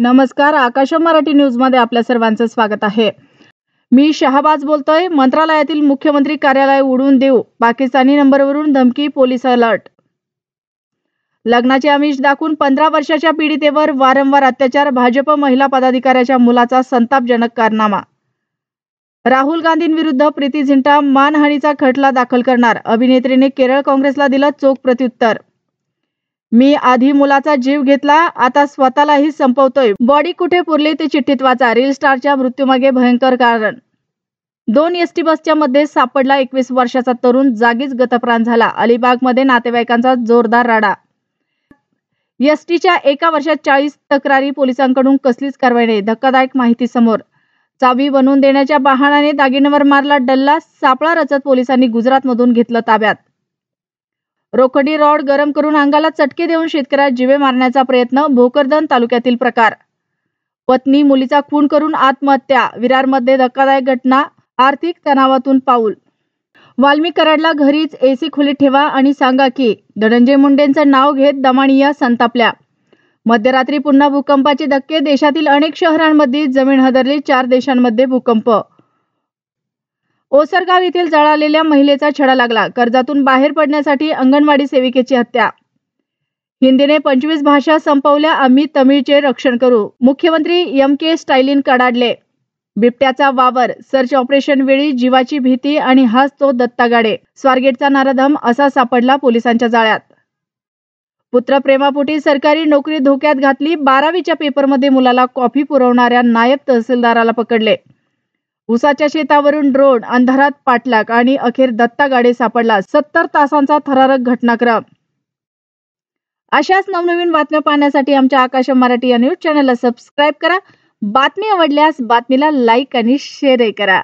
नमस्कार, आकाश मराठी न्यूज मध्ये आपल्या सर्वांचं स्वागत आहे। मी शहाबाज बोलतोय। मंत्रालयातील मुख्यमंत्री कार्यालय उडवून देऊ, पाकिस्तानी नंबरवरून धमकी, पोलीस अलर्ट। लग्नाचे आमिष दाखवून 15 वर्षाच्या पीडितेवर वारंवार अत्याचार, भाजप महिला पदाधिकाऱ्याच्या मुलाचा संतापजनक कारनामा। राहुल गांधींविरुद्ध प्रीती झिंटा मानहानीचा खटला दाखल करणार, अभिनेत्रीने केरळ काँग्रेसला दिलं चोख प्रत्युत्तर। मी आधी मुलाचा जीव घेतला, आता स्वतःलाही संपवतोय, बॉडी कुठे पुरली ते चिठ्ठीत वाचा। रील स्टारच्या मृत्यूमागे भयंकर कारण। 2 एसटी बसच्या मध्ये सापडला 21 वर्षाचा तरुण, जागीच गतप्राण झाला। अलिबागमध्ये नातेवाईकांचा जोरदार राडा। एसटीच्या एका वर्षात 40 तक्रारी, पोलिसांकडून कसलीच कारवाई नाही। धक्कादायक माहिती समोर। चावी बनवून देण्याच्या बहाण्याने दागिन्यावर मारला डल्ला, सापळा रचत पोलिसांनी गुजरातमधून घेतलं ताब्यात। रोखंडी रॉड गरम करून अंगाला चटके देऊन शेतकऱ्याला जीवे मारण्याचा प्रयत्न, भोकरदन तालुक्यातील प्रकार। पत्नी मुलीचा खून करून आत्महत्या, विरारमध्ये धक्कादायक घटना, आर्थिक तणावातून पाऊल। वाल्मिक कराडला घरीच एसी खोलीत ठेवा आणि सांगा की, धनंजय मुंडेंचं नाव घेत दमानिया संतापल्या। मध्यरात्री पुन्हा भूकंपाचे धक्के, देशातील अनेक शहरांमध्ये जमीन हादरली, 4 देशांमध्ये भूकंप। ओसरगाव येथील जळालेल्या महिलेचा छडा लागला, कर्जातून बाहेर पडण्यासाठी अंगणवाडी सेविकेची हत्या। हिंदीने 25 भाषा संपवल्या, आम्ही तमिळचे रक्षण करू, मुख्यमंत्री MK स्टॅलिन कडाडले। बिबट्याचा वावर, सर्च ऑपरेशन वेळी जीवाची भीती आणि हाच तो दत्ता गाडे, स्वारगेटचा नराधम असा सापडला पोलिसांच्या जाळ्यात। पुत्र प्रेमापोटी सरकारी नोकरी धोक्यात घातली, 12वीच्या पेपरमध्ये मुलाला कॉफी पुरवणाऱ्या नायब तहसीलदाराला पकडले। उसाच्या शेतावरून ड्रोन, अंधारात पाठलाग आणि अखेर दत्ता गाडे सापडला, 70 तासांचा थरारक घटनाक्रम। अशाच नवनवीन बातम्या पाहण्यासाठी आमच्या आकाश मराठी या न्यूज चॅनलला सबस्क्राईब करा। बातमी आवडल्यास बातमीला लाईक आणि शेअर करा।